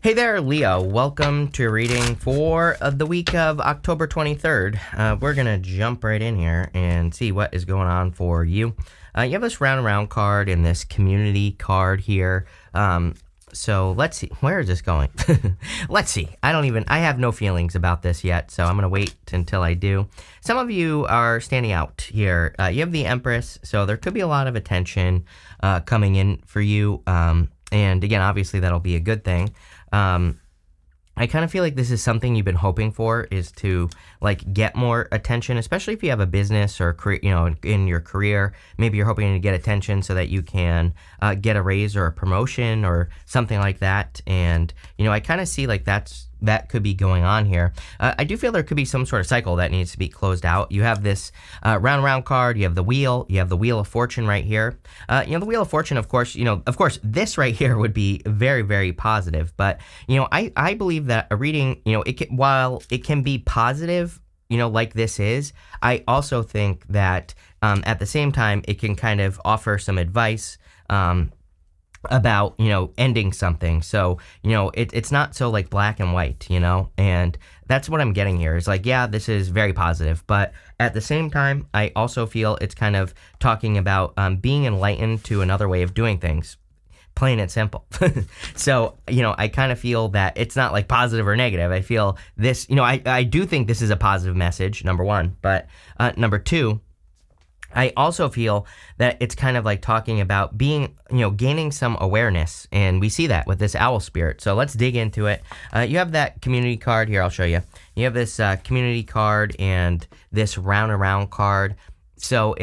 Hey there, Leo. Welcome to your reading for the week of October 23rd. We're going to jump right in here and see what is going on for you. You have this round and round card and this community card here. So let's see. Where is this going? Let's see. I have no feelings about this yet, so I'm going to wait until I do. Some of you are standing out here. You have the Empress, so there could be a lot of attention coming in for you. And again, obviously that'll be a good thing. I kind of feel like this is something you've been hoping for, is to like get more attention, especially if you have a business or in your career. Maybe you're hoping to get attention so that you can get a raise or a promotion or something like that. And I kind of see like that could be going on here. I do feel there could be some sort of cycle that needs to be closed out. You have this round card, you have the wheel, you have the Wheel of Fortune right here. The Wheel of Fortune, of course, this right here would be very, very positive. But, I believe that a reading, while it can be positive, like this is, I also think that at the same time, it can kind of offer some advice about ending something. So it's not so like black and white, and that's what I'm getting here. Is like, yeah, this is very positive, but at the same time I also feel it's kind of talking about being enlightened to another way of doing things, plain and simple. So I kind of feel that it's not like positive or negative. I feel this, I do think this is a positive message, number one, but number two, I also feel that it's kind of like talking about being, gaining some awareness, and we see that with this owl spirit. So let's dig into it. You have that community card here. I'll show you. You have this community card and this round and round card. So,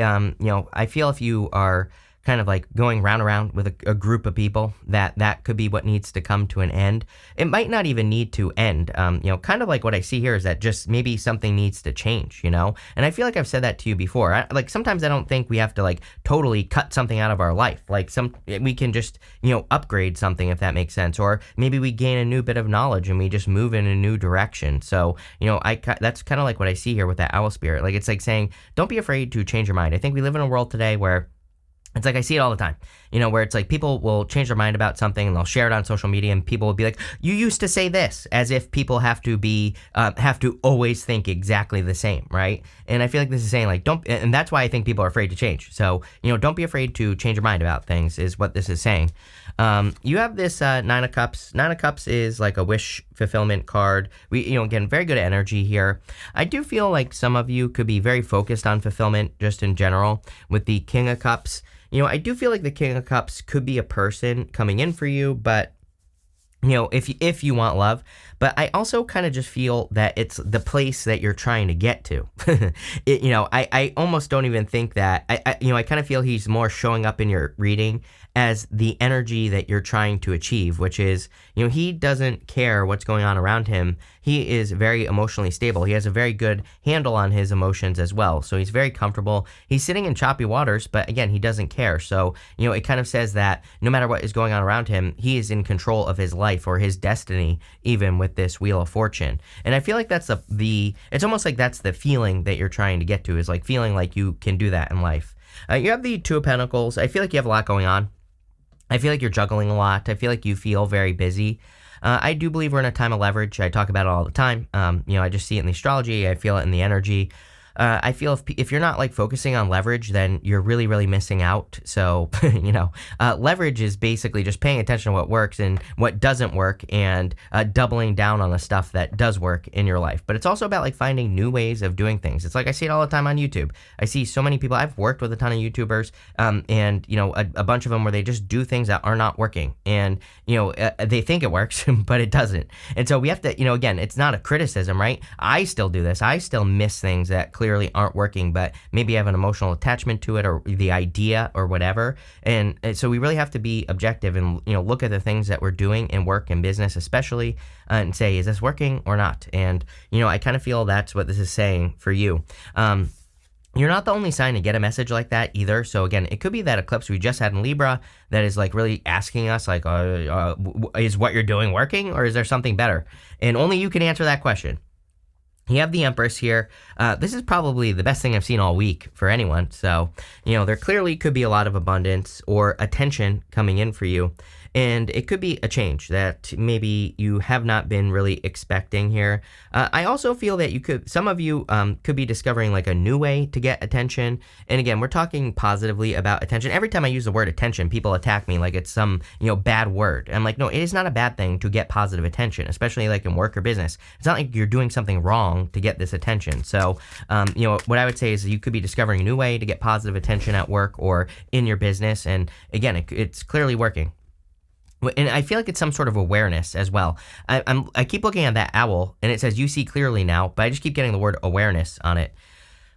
I feel if you are kind of like going round and round with a group of people, that could be what needs to come to an end. It might not even need to end. Kind of like what I see here is that just maybe something needs to change, and I feel like I've said that to you before. Sometimes I don't think we have to like totally cut something out of our life. We can just, upgrade something, if that makes sense. Or maybe we gain a new bit of knowledge and we just move in a new direction. So, that's kind of like what I see here with that owl spirit. Like, it's like saying, don't be afraid to change your mind. I think we live in a world today where it's like, I see it all the time, where it's like people will change their mind about something and they'll share it on social media, and people will be like, you used to say this, as if people have to always think exactly the same, right? And I feel like this is saying like, and that's why I think people are afraid to change. So, don't be afraid to change your mind about things is what this is saying. You have this Nine of Cups. Nine of Cups is like a wish fulfillment card. Again, very good energy here. I do feel like some of you could be very focused on fulfillment just in general with the King of Cups. I do feel like the King of Cups could be a person coming in for you, but if you want love. But I also kind of just feel that it's the place that you're trying to get to. I almost don't even think that. I kind of feel he's more showing up in your reading as the energy that you're trying to achieve, which is, he doesn't care what's going on around him. He is very emotionally stable. He has a very good handle on his emotions as well. So he's very comfortable. He's sitting in choppy waters, but again, he doesn't care. So, it kind of says that no matter what is going on around him, he is in control of his life or his destiny, even with this Wheel of Fortune. And I feel like that's it's almost like that's the feeling that you're trying to get to, is like feeling like you can do that in life. You have the Two of Pentacles. I feel like you have a lot going on. I feel like you're juggling a lot. I feel like you feel very busy. I do believe we're in a time of leverage. I talk about it all the time. I just see it in the astrology. I feel it in the energy. I feel if you're not like focusing on leverage, then you're really, really missing out. So, leverage is basically just paying attention to what works and what doesn't work, and doubling down on the stuff that does work in your life. But it's also about like finding new ways of doing things. It's like I see it all the time on YouTube. I see so many people. I've worked with a ton of YouTubers, and a bunch of them where they just do things that are not working, and they think it works, but it doesn't. And so we have to, again, it's not a criticism, right? I still do this. I still miss things that clearly aren't working, but maybe I have an emotional attachment to it or the idea or whatever. And so we really have to be objective and, look at the things that we're doing in work and business, especially, and say, is this working or not? And, I kind of feel that's what this is saying for you. You're not the only sign to get a message like that either. So again, it could be that eclipse we just had in Libra that is like really asking us like, is what you're doing working, or is there something better? And only you can answer that question. You have the Empress here. This is probably the best thing I've seen all week for anyone. So, there clearly could be a lot of abundance or attention coming in for you. and it could be a change that maybe you have not been really expecting here. I also feel that some of you could be discovering like a new way to get attention. And again, we're talking positively about attention. Every time I use the word attention, people attack me like it's some, bad word. I'm like, no, it is not a bad thing to get positive attention, especially like in work or business. It's not like you're doing something wrong to get this attention. So, what I would say is you could be discovering a new way to get positive attention at work or in your business. And again, it's clearly working. And I feel like it's some sort of awareness as well. I keep looking at that owl, and it says you see clearly now, but I just keep getting the word awareness on it.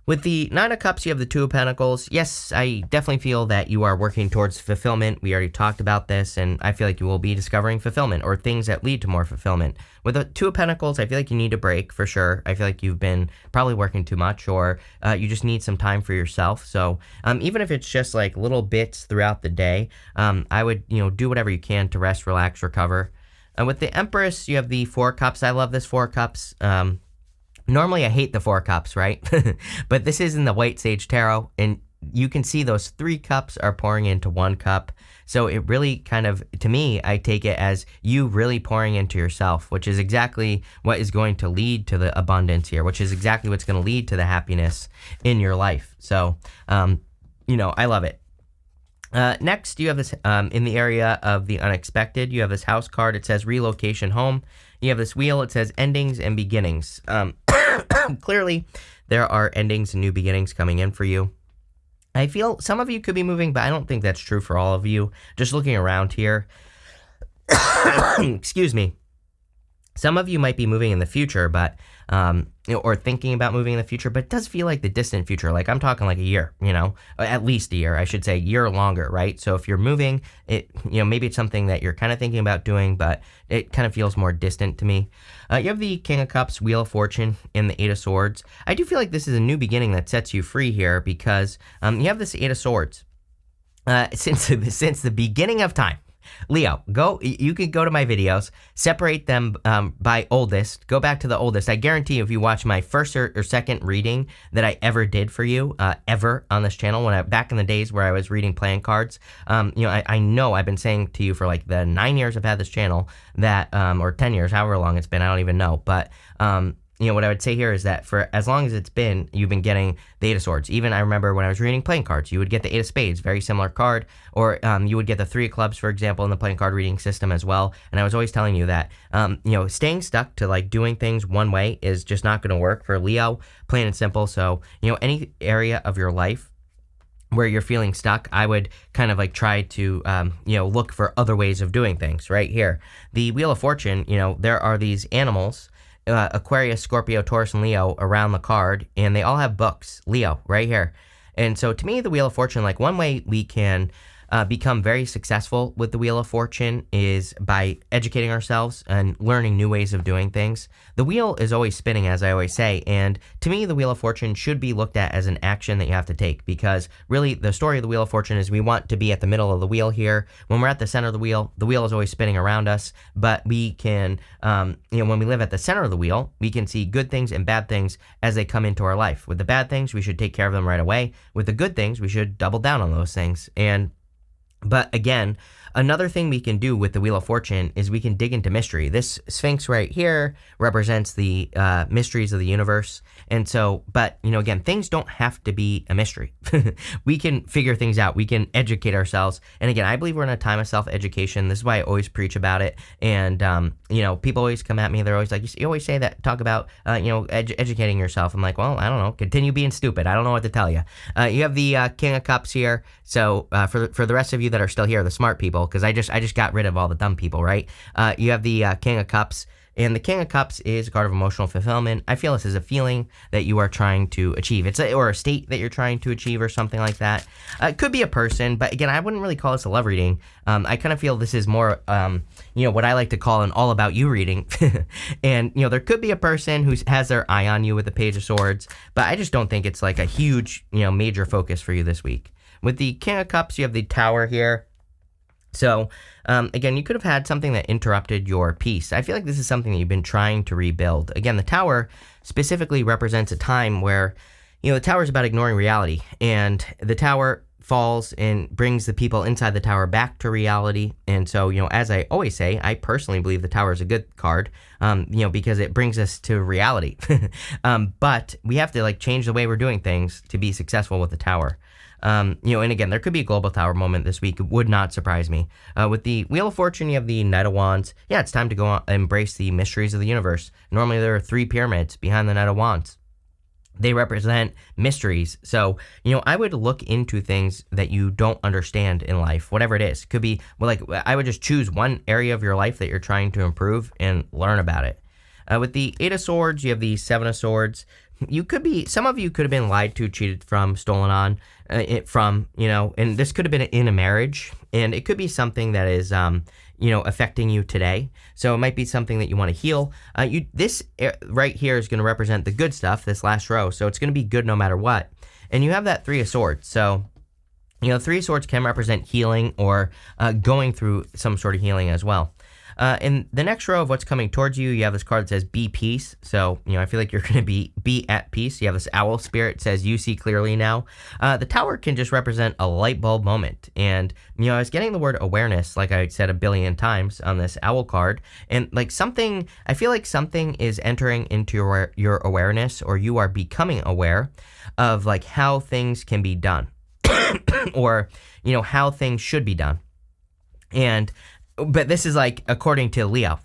With the Nine of Cups, you have the Two of Pentacles. Yes, I definitely feel that you are working towards fulfillment. We already talked about this, and I feel like you will be discovering fulfillment or things that lead to more fulfillment. With the Two of Pentacles, I feel like you need a break for sure. I feel like you've been probably working too much, or you just need some time for yourself. So even if it's just like little bits throughout the day, I would do whatever you can to rest, relax, recover. And with the Empress, you have the Four of Cups. I love this Four of Cups. Normally, I hate the Four Cups, right? But this is in the White Sage Tarot, and you can see those 3 cups are pouring into 1 cup. So it really kind of, to me, I take it as you really pouring into yourself, which is exactly what is going to lead to the abundance here, which is exactly what's going to lead to the happiness in your life. So, I love it. Next, you have this in the area of the unexpected. You have this house card. It says relocation home. You have this wheel. It says endings and beginnings. Clearly, there are endings and new beginnings coming in for you. I feel some of you could be moving, but I don't think that's true for all of you. Just looking around here. Excuse me. Some of you might be moving in the future, but or thinking about moving in the future, but it does feel like the distant future. Like I'm talking like a year, at least a year, I should say, year or longer, right? So if you're moving, maybe it's something that you're kind of thinking about doing, but it kind of feels more distant to me. You have the King of Cups, Wheel of Fortune, and the Eight of Swords. I do feel like this is a new beginning that sets you free here because you have this Eight of Swords. Since the beginning of time. Leo, you can go to my videos, separate them by oldest, go back to the oldest. I guarantee you if you watch my first or second reading that I ever did for you, ever on this channel, back in the days where I was reading playing cards, I know I've been saying to you for like the 9 years I've had this channel that, or 10 years, however long it's been, I don't even know, but what I would say here is that for as long as it's been, you've been getting the Eight of Swords. Even I remember when I was reading playing cards, you would get the Eight of Spades, very similar card, or you would get the Three of Clubs, for example, in the playing card reading system as well. And I was always telling you that, staying stuck to like doing things one way is just not going to work for Leo, plain and simple. So, any area of your life where you're feeling stuck, I would kind of like try to, look for other ways of doing things right here. The Wheel of Fortune, there are these animals, Aquarius, Scorpio, Taurus, and Leo around the card, and they all have books. Leo, right here. And so to me, the Wheel of Fortune, like one way we can become very successful with the Wheel of Fortune is by educating ourselves and learning new ways of doing things. The wheel is always spinning, as I always say, and to me, the Wheel of Fortune should be looked at as an action that you have to take, because really the story of the Wheel of Fortune is we want to be at the middle of the wheel here. When we're at the center of the wheel is always spinning around us, but we can, when we live at the center of the wheel, we can see good things and bad things as they come into our life. With the bad things, we should take care of them right away. With the good things, we should double down on those things. But again, another thing we can do with the Wheel of Fortune is we can dig into mystery. This Sphinx right here represents the mysteries of the universe. And so, but, again, things don't have to be a mystery. We can figure things out. We can educate ourselves. And again, I believe we're in a time of self-education. This is why I always preach about it. And, people always come at me. They're always like, you always say that, talk about, educating yourself. I'm like, well, I don't know. Continue being stupid. I don't know what to tell you. You have the King of Cups here. So for the rest of you that are still here, the smart people, because I just got rid of all the dumb people, right? You have the King of Cups. And the King of Cups is a card of emotional fulfillment. I feel this is a feeling that you are trying to achieve. Or a state that you're trying to achieve or something like that. It could be a person, but again, I wouldn't really call this a love reading. I kind of feel this is more, what I like to call an all about you reading. And, there could be a person who has their eye on you with the Page of Swords, but I just don't think it's like a huge, major focus for you this week. With the King of Cups, you have the Tower here. So, again, you could have had something that interrupted your peace. I feel like this is something that you've been trying to rebuild. Again, the Tower specifically represents a time where, the Tower is about ignoring reality. And the Tower falls and brings the people inside the tower back to reality. And so, as I always say, I personally believe the tower is a good card, because it brings us to reality. But we have to change the way we're doing things to be successful with the tower. And again, there could be a global tower moment this week. It would not surprise me. With the Wheel of Fortune, you have the Knight of Wands. Yeah, it's time to go on, embrace the mysteries of the universe. Normally, there are 3 pyramids behind the Knight of Wands. They represent mysteries. So, I would look into things that you don't understand in life, whatever it is. Could be, I would just choose one area of your life that you're trying to improve and learn about it. With the 8 of Swords, you have the 7 of Swords. Some of you could have been lied to, cheated from, stolen on, and this could have been in a marriage, and it could be something that is, affecting you today. So it might be something that you want to heal. This right here is going to represent the good stuff, this last row. So it's going to be good no matter what. And you have that 3 of Swords. So, 3 of Swords can represent healing or going through some sort of healing as well. In the next row of what's coming towards you, you have this card that says be peace. So, I feel like you're going to be at peace. You have this owl spirit that says you see clearly now. The tower can just represent a light bulb moment. And, I was getting the word awareness, like I said a billion times on this owl card. And I feel like something is entering into your awareness, or you are becoming aware of how things can be done or, how things should be done. But this is according to Leo.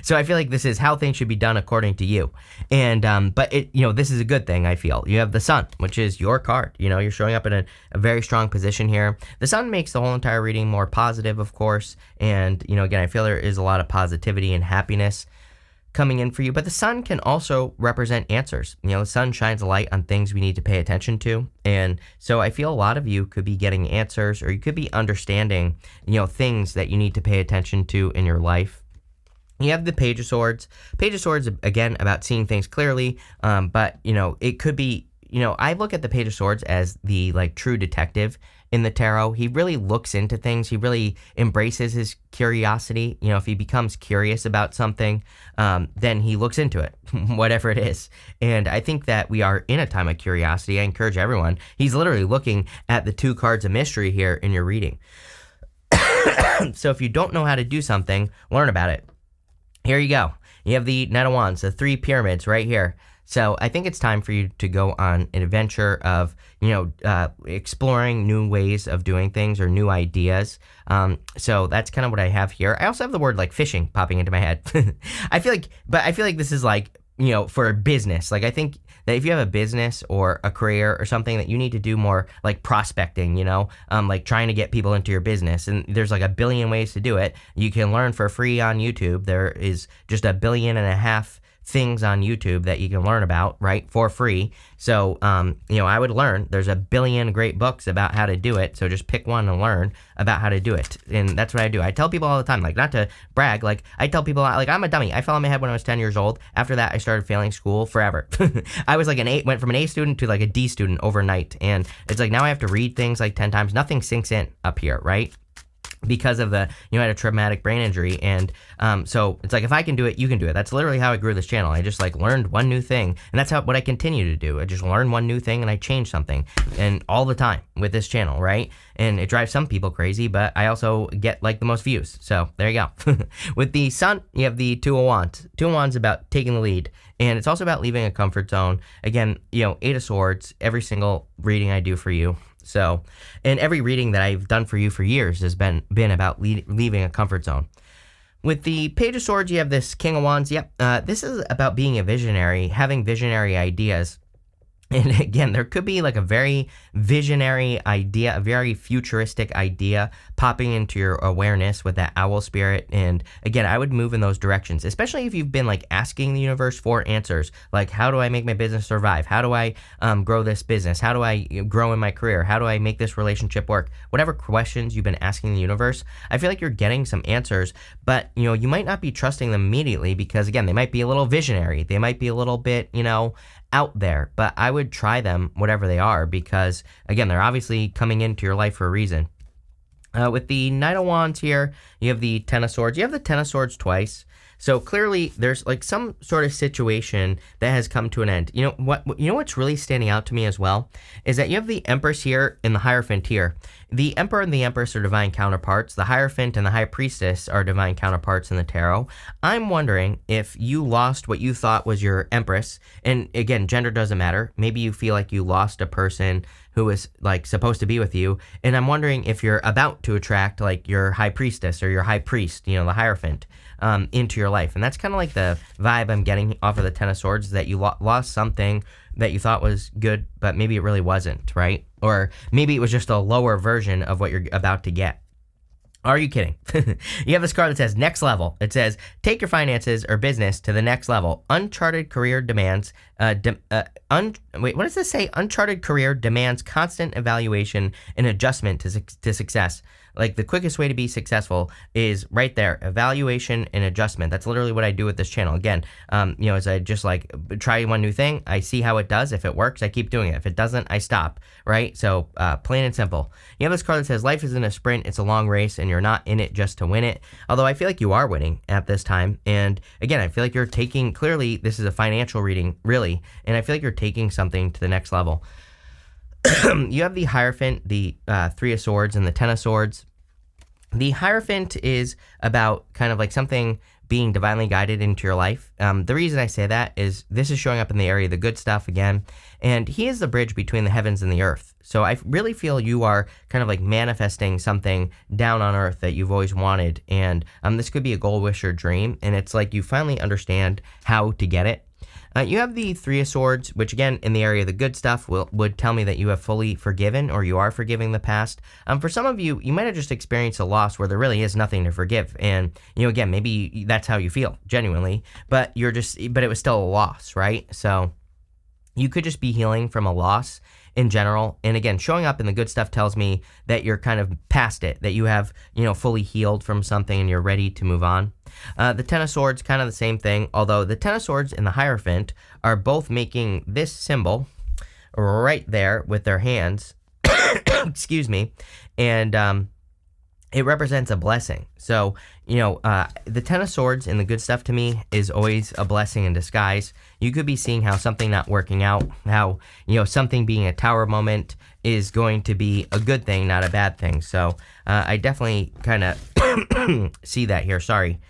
So I feel like this is how things should be done according to you. And, but this is a good thing, I feel. You have the Sun, which is your card. You're showing up in a very strong position here. The Sun makes the whole entire reading more positive, of course. And, again, I feel there is a lot of positivity and happiness coming in for you. But the Sun can also represent answers. The Sun shines a light on things we need to pay attention to. And so I feel a lot of you could be getting answers, or you could be understanding, things that you need to pay attention to in your life. You have the Page of Swords. Page of Swords, again, about seeing things clearly. But, it could be, I look at the Page of Swords as the true detective in the tarot. He really looks into things. He really embraces his curiosity. If he becomes curious about something, then he looks into it, whatever it is. And I think that we are in a time of curiosity. I encourage everyone. He's literally looking at the 2 cards of mystery here in your reading. So if you don't know how to do something, learn about it. Here you go. You have the Knight of Wands, the 3 pyramids right here. So I think it's time for you to go on an adventure of, exploring new ways of doing things or new ideas. So that's kind of what I have here. I also have the word fishing popping into my head. I feel like this is for business. I think that if you have a business or a career or something, that you need to do more prospecting, trying to get people into your business. And there's a billion ways to do it. You can learn for free on YouTube. There is just 1.5 billion things on YouTube that you can learn about, right, for free. So, I would learn. There's 1 billion great books about how to do it. So just pick one and learn about how to do it. And that's what I do. I tell people all the time, not to brag, I tell people, I'm a dummy. I fell on my head when I was 10 years old. After that, I started failing school forever. I was went from an A student to a D student overnight. And it's now I have to read things 10 times. Nothing sinks in up here, right? Because of I had a traumatic brain injury. And so it's if I can do it, you can do it. That's literally how I grew this channel. I just learned one new thing, and that's what I continue to do. I just learn one new thing and I change something, and all the time with this channel, right? And it drives some people crazy, but I also get the most views. So there you go. With the Sun, you have the 2 of Wands. 2 of Wands about taking the lead, and it's also about leaving a comfort zone. Again, 8 of Swords, every single reading I do for you. So, and every reading that I've done for you for years has been about leaving a comfort zone. With the Page of Swords, you have this King of Wands. Yep, this is about being a visionary, having visionary ideas. And again, there could be a very visionary idea, a very futuristic idea popping into your awareness with that owl spirit. And again, I would move in those directions, especially if you've been asking the universe for answers. How do I make my business survive? How do I grow this business? How do I grow in my career? How do I make this relationship work? Whatever questions you've been asking the universe, I feel like you're getting some answers, but you might not be trusting them immediately, because again, they might be a little visionary. They might be a little bit, out there, but I would try them, whatever they are, because again, they're obviously coming into your life for a reason. With the Knight of Wands here, you have the 10 of Swords. You have the 10 of Swords twice. So clearly there's like some sort of situation that has come to an end. You know what's really standing out to me as well is that you have the Empress here and the Hierophant here. The Emperor and the Empress are divine counterparts. The Hierophant and the High Priestess are divine counterparts in the tarot. I'm wondering if you lost what you thought was your Empress, and again, gender doesn't matter. Maybe you feel like you lost a person who was like supposed to be with you, and I'm wondering if you're about to attract like your High Priestess or your High Priest, the Hierophant, into your life. And that's kind of like the vibe I'm getting off of the Ten of Swords, that you lost something that you thought was good, but maybe it really wasn't, right? Or maybe it was just a lower version of what you're about to get. Are you kidding? You have this card that says next level. It says, take your finances or business to the next level. Uncharted career demands, what does this say? Uncharted career demands constant evaluation and adjustment to success. Like the quickest way to be successful is right there, evaluation and adjustment. That's literally what I do with this channel. Again, as I just like try one new thing, I see how it does. If it works, I keep doing it. If it doesn't, I stop, right? So plain and simple. You have this card that says life isn't a sprint, it's a long race, and you're not in it just to win it. Although I feel like you are winning at this time. And again, I feel like you're taking, clearly this is a financial reading, really, and I feel like you're taking something to the next level. You have the Hierophant, the Three of Swords, and the Ten of Swords. The Hierophant is about kind of like something being divinely guided into your life. The reason I say that is this is showing up in the area of the good stuff again, and he is the bridge between the heavens and the earth. So I really feel you are kind of like manifesting something down on earth that you've always wanted, and this could be a goal, wish, or dream, and it's like you finally understand how to get it. You have the Three of Swords, which again, in the area of the good stuff, would tell me that you have fully forgiven or you are forgiving the past. For some of you, you might have just experienced a loss where there really is nothing to forgive. And, again, maybe that's how you feel, genuinely, but it was still a loss, right? So you could just be healing from a loss in general. And again, showing up in the good stuff tells me that you're kind of past it, that you have, fully healed from something and you're ready to move on. The Ten of Swords, kind of the same thing, although the Ten of Swords and the Hierophant are both making this symbol right there with their hands, excuse me, and it represents a blessing. So, the Ten of Swords and the good stuff to me is always a blessing in disguise. You could be seeing how something not working out, how, something being a tower moment is going to be a good thing, not a bad thing. So, I definitely kind of see that here. Sorry.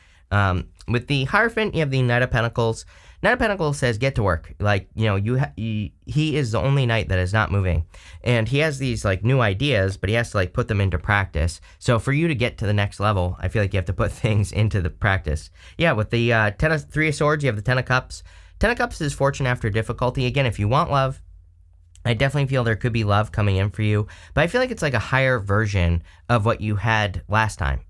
With the Hierophant, you have the Knight of Pentacles. Knight of Pentacles says, get to work. Like, he is the only knight that is not moving. And he has these, like, new ideas, but he has to, like, put them into practice. So for you to get to the next level, I feel like you have to put things into the practice. Yeah, with the Three of Swords, you have the Ten of Cups. Ten of Cups is fortune after difficulty. Again, if you want love, I definitely feel there could be love coming in for you, but I feel like it's like a higher version of what you had last time,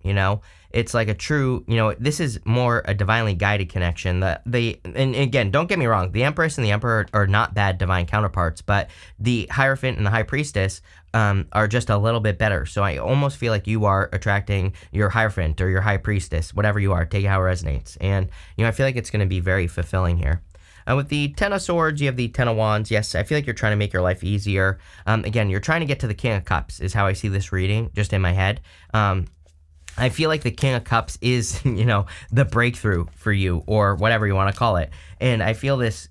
It's like a true, this is more a divinely guided connection. And again, don't get me wrong, the Empress and the Emperor are not bad divine counterparts, but the Hierophant and the High Priestess are just a little bit better. So I almost feel like you are attracting your Hierophant or your High Priestess, whatever you are, take it how it resonates. And, I feel like it's going to be very fulfilling here. With the Ten of Swords, you have the Ten of Wands. Yes, I feel like you're trying to make your life easier. Again, you're trying to get to the King of Cups is how I see this reading, just in my head. I feel like the King of Cups is, the breakthrough for you, or whatever you want to call it. And I feel it's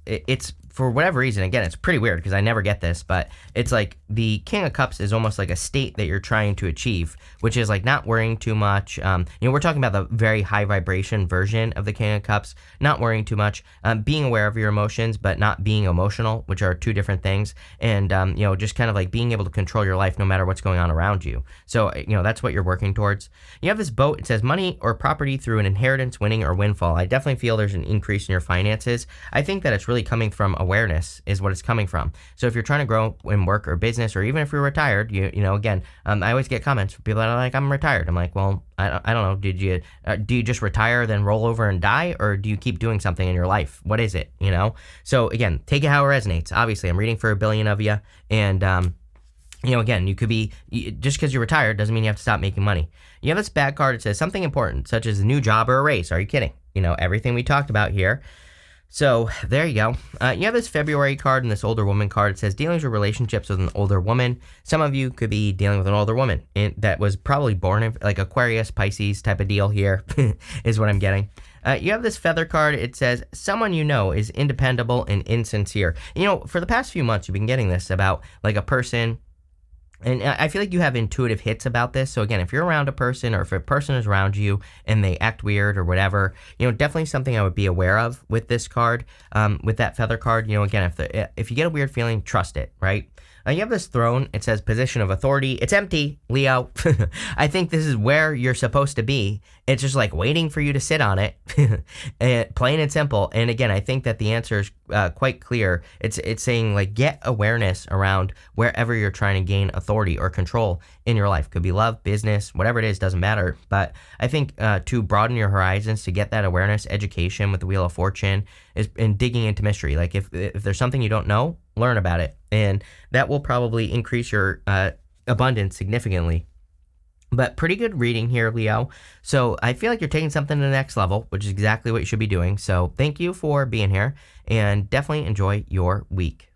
for whatever reason, again, it's pretty weird because I never get this, but it's like the King of Cups is almost like a state that you're trying to achieve, which is like not worrying too much. We're talking about the very high vibration version of the King of Cups, not worrying too much, being aware of your emotions, but not being emotional, which are two different things. And, just kind of like being able to control your life no matter what's going on around you. So, that's what you're working towards. You have this boat. It says money or property through an inheritance, winning, or windfall. I definitely feel there's an increase in your finances. I think that it's really coming from awareness is what it's coming from. So if you're trying to grow in work or business, or even if you're retired, again, I always get comments from people that are like, I'm retired. I'm like, well, I don't know. Do you just retire, then roll over and die? Or do you keep doing something in your life? What is it? So again, take it how it resonates. Obviously, I'm reading for 1 billion of you. And, again, you could be, just because you're retired doesn't mean you have to stop making money. You have this bad card. It says something important, such as a new job or a raise. Are you kidding? Everything we talked about here. So there you go. You have this February card and this older woman card. It says dealings with relationships with an older woman. Some of you could be dealing with an older woman that was probably born in like Aquarius, Pisces type of deal here is what I'm getting. You have this feather card. It says, someone you know is independable and insincere. For the past few months, you've been getting this about like a person. And I feel like you have intuitive hits about this. So again, if you're around a person or if a person is around you and they act weird or whatever, definitely something I would be aware of with this card, with that feather card. Again, if you get a weird feeling, trust it, right? You have this throne. It says position of authority. It's empty, Leo. I think this is where you're supposed to be. It's just like waiting for you to sit on it, and plain and simple. And again, I think that the answer is quite clear. It's saying like get awareness around wherever you're trying to gain authority or control in your life. Could be love, business, whatever it is, doesn't matter. But I think to broaden your horizons, to get that awareness, education with the Wheel of Fortune is in digging into mystery. Like if there's something you don't know, learn about it, and that will probably increase your abundance significantly. But pretty good reading here, Leo. So I feel like you're taking something to the next level, which is exactly what you should be doing. So thank you for being here, and definitely enjoy your week.